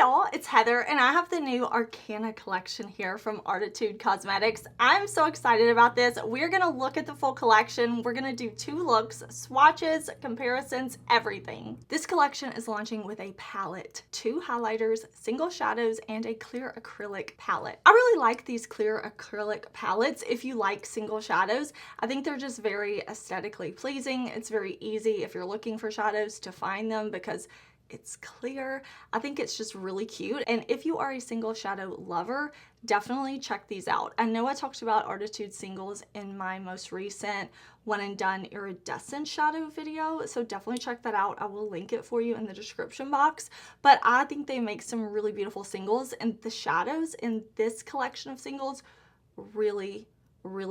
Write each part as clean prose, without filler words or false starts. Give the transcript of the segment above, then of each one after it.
y'all, it's Heather and I have the new Arcana collection here from Arttitude Cosmetics. I'm so excited about this. We're gonna look at the full collection. We're gonna do 2 looks, swatches, comparisons, everything. This collection is launching with a palette, 2 highlighters, single shadows, and a clear acrylic palette. I really like these clear acrylic palettes if you like single shadows. I think they're just very aesthetically pleasing. It's very easy if you're looking for shadows to find them because it's clear. I think it's just really cute. And if you are a single shadow lover, definitely check these out. I know I talked about Arttitude singles in my most recent one and done iridescent shadow video, so definitely check that out. I will link it for you in the description box. But I think they make some really beautiful singles, and the shadows in this collection of singles really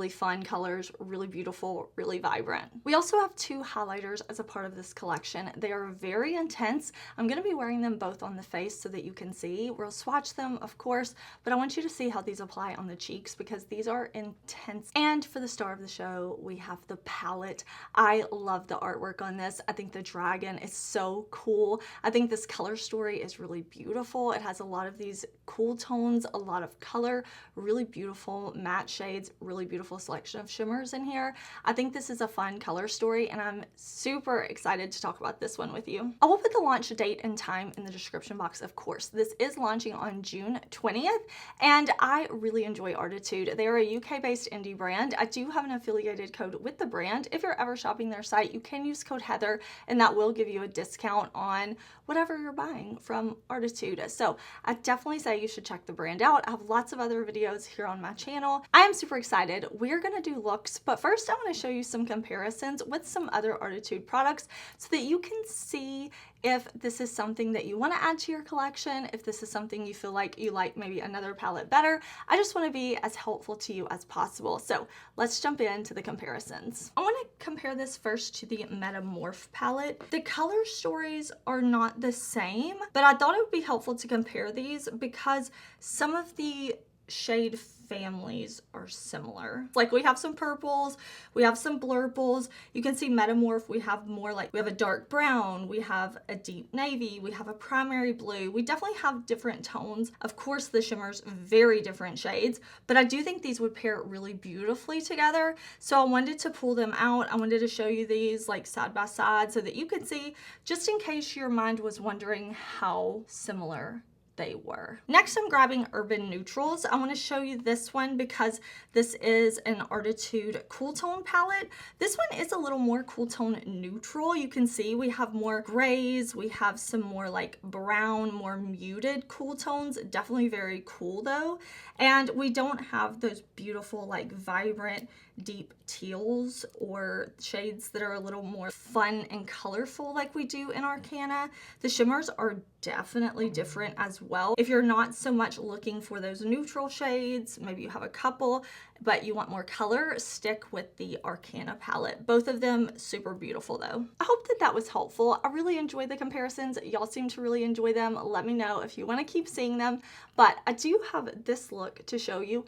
fun colors, really beautiful, really vibrant. We also have 2 highlighters as a part of this collection. They are very intense. I'm going to be wearing them both on the face so that you can see. We'll swatch them, of course, but I want you to see how these apply on the cheeks because these are intense. And for the star of the show, we have the palette. I love the artwork on this. I think the dragon is so cool. I think this color story is really beautiful. It has a lot of these cool tones, a lot of color, really beautiful matte shades, really beautiful selection of shimmers in here. I think this is a fun color story and I'm super excited to talk about this one with you. I will put the launch date and time in the description box, of course. This is launching on June 20th and I really enjoy Arttitude. They are a UK-based indie brand. I do have an affiliated code with the brand. If you're ever shopping their site, you can use code Heather and that will give you a discount on whatever you're buying from Arttitude. So I definitely say you should check the brand out. I have lots of other videos here on my channel. I am super excited. We're gonna do looks, but first I want to show you some comparisons with some other Arttitude products so that you can see if this is something that you want to add to your collection, if this is something you feel like you like maybe another palette better. I just want to be as helpful to you as possible. So let's jump into the comparisons. I want to compare this first to the Metamorph palette. The color stories are not the same, but I thought it would be helpful to compare these because some of the shade families are similar. Like we have some purples, we have some blurples. You can see Metamorph, we have more like, we have a dark brown, we have a deep navy, we have a primary blue. We definitely have different tones. Of course, the shimmers, very different shades, but I do think these would pair really beautifully together. So I wanted to pull them out. I wanted to show you these like side by side so that you could see, just in case your mind was wondering how similar they were. Next, I'm grabbing Urban Neutrals. I want to show you this one because this is an Arttitude cool tone palette. This one is a little more cool tone neutral. You can see we have more grays, we have some more like brown, more muted cool tones. Definitely very cool though. And we don't have those beautiful like vibrant deep teals or shades that are a little more fun and colorful like we do in Arcana. The shimmers are definitely different as well. If you're not so much looking for those neutral shades, maybe you have a couple, but you want more color, stick with the Arcana palette. Both of them super beautiful though. I hope that that was helpful. I really enjoyed the comparisons. Y'all seem to really enjoy them. Let me know if you want to keep seeing them, but I do have this look to show you.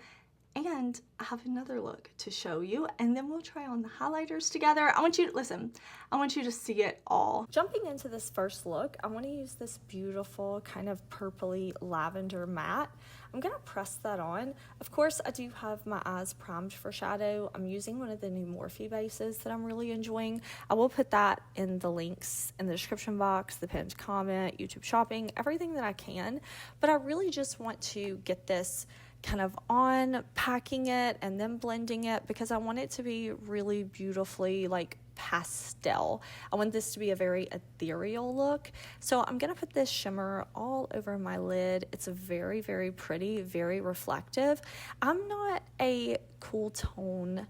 And I have another look to show you, and then we'll try on the highlighters together. I want you to listen. I want you to see it all. Jumping into this first look, I want to use this beautiful kind of purpley lavender matte. I'm going to press that on. Of course, I do have my eyes primed for shadow. I'm using one of the new Morphe bases that I'm really enjoying. I will put that in the links in the description box, the pinned comment, YouTube shopping, everything that I can. But I really just want to get this kind of on, packing it and then blending it because I want it to be really beautifully like pastel. I want this to be a very ethereal look. So I'm going to put this shimmer all over my lid. It's very pretty, very reflective. I'm not a cool tone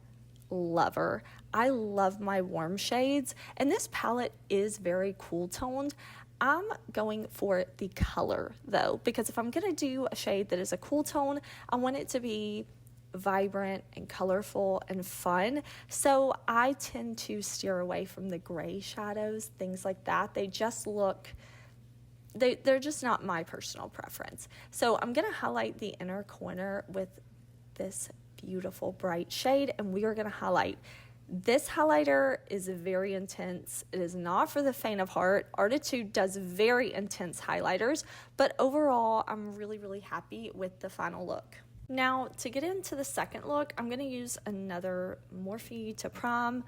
lover. I love my warm shades and this palette is very cool toned. I'm going for the color though, because if I'm gonna do a shade that is a cool tone, I want it to be vibrant and colorful and fun. So I tend to steer away from the gray shadows, things like that. They just look, they're just not my personal preference. So I'm gonna highlight the inner corner with this beautiful bright shade, and we are gonna highlight This highlighter is very intense. It is not for the faint of heart. Arttitude does very intense highlighters, but overall, I'm really, really happy with the final look. Now, to get into the second look, I'm going to use another Morphe to Prom.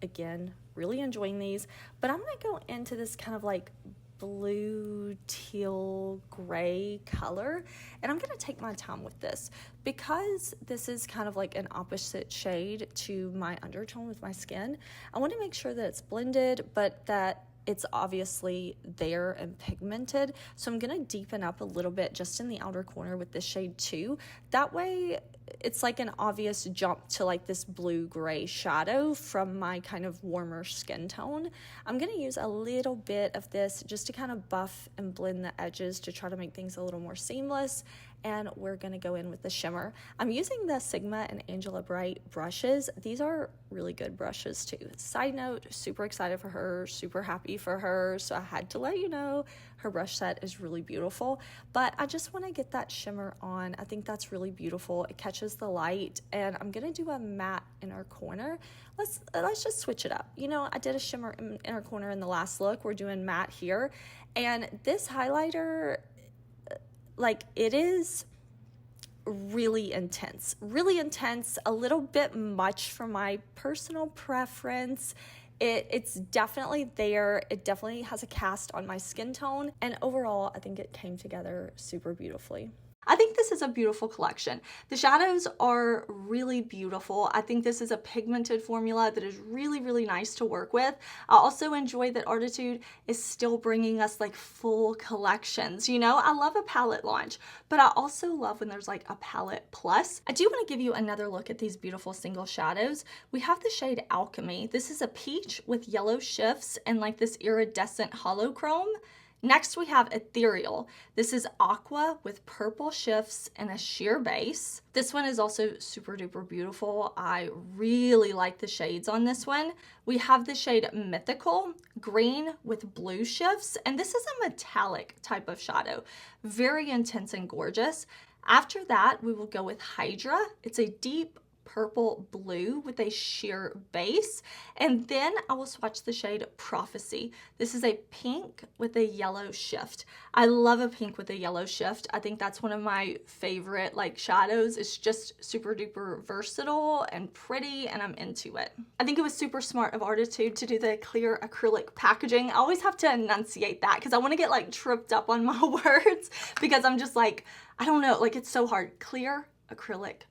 Again, really enjoying these, but I'm going to go into this kind of like blue teal gray color, and I'm going to take my time with this because this is kind of like an opposite shade to my undertone with my skin. I want to make sure that it's blended but that it's obviously there and pigmented, so I'm going to deepen up a little bit just in the outer corner with this shade too. That way it's like an obvious jump to like this blue-gray shadow from my kind of warmer skin tone. I'm going to use a little bit of this just to kind of buff and blend the edges to try to make things a little more seamless, and we're going to go in with the shimmer. I'm using the Sigma and Angela Bright brushes. These are really good brushes too. Side note, super excited for her, super happy for her, so I had to let you know her brush set is really beautiful, but I just want to get that shimmer on. I think that's really beautiful. It catches the light, and I'm going to do a matte inner corner. Let's just switch it up. You know, I did a shimmer inner corner in the last look. We're doing matte here, and this highlighter, like, it is really intense, a little bit much for my personal preference. It's definitely there. It definitely has a cast on my skin tone, and overall I think it came together super beautifully. I think this is a beautiful collection. The shadows are really beautiful. I think this is a pigmented formula that is really, really nice to work with. I also enjoy that Arttitude is still bringing us like full collections. You know, I love a palette launch, but I also love when there's like a palette plus. I do want to give you another look at these beautiful single shadows. We have the shade Alchemy. This is a peach with yellow shifts and like this iridescent holochrome. Next we have Ethereal. This is aqua with purple shifts and a sheer base. This one is also super duper beautiful. I really like the shades on this one. We have the shade Mythical, green with blue shifts, and this is a metallic type of shadow. Very intense and gorgeous. After that, we will go with Hydra. It's a deep purple blue with a sheer base, and then I will swatch the shade Prophecy. This is a pink with a yellow shift. I love a pink with a yellow shift. I think that's one of my favorite like shadows. It's just super duper versatile and pretty, and I'm into it. I think it was super smart of Arttitude to do the clear acrylic packaging. I always have to enunciate that because I want to get like tripped up on my words because I'm just like, I don't know, like it's so hard. Clear acrylic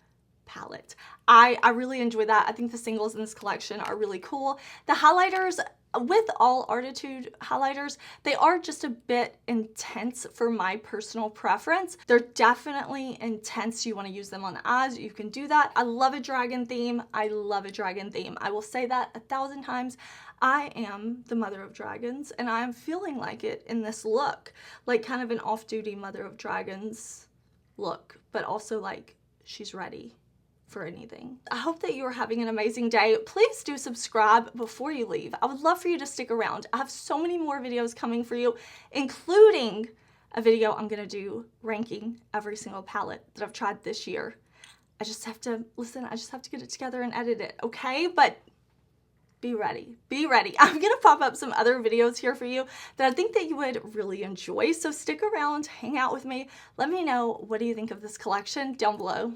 palette. I really enjoy that. I think the singles in this collection are really cool. The highlighters, with all Arttitude highlighters, they are just a bit intense for my personal preference. They're definitely intense. You want to use them on the eyes, you can do that. I love a dragon theme. I love a dragon theme. I will say that 1,000 times. I am the mother of dragons, and I'm feeling like it in this look. Like kind of an off-duty mother of dragons look, but also like she's ready for anything. I hope that you are having an amazing day. Please do subscribe before you leave. I would love for you to stick around. I have so many more videos coming for you, including a video I'm gonna do ranking every single palette that I've tried this year. I just have to, listen, I just have to get it together and edit it, okay? But be ready, be ready. I'm gonna pop up some other videos here for you that I think that you would really enjoy. So stick around, hang out with me. Let me know, what do you think of this collection down below?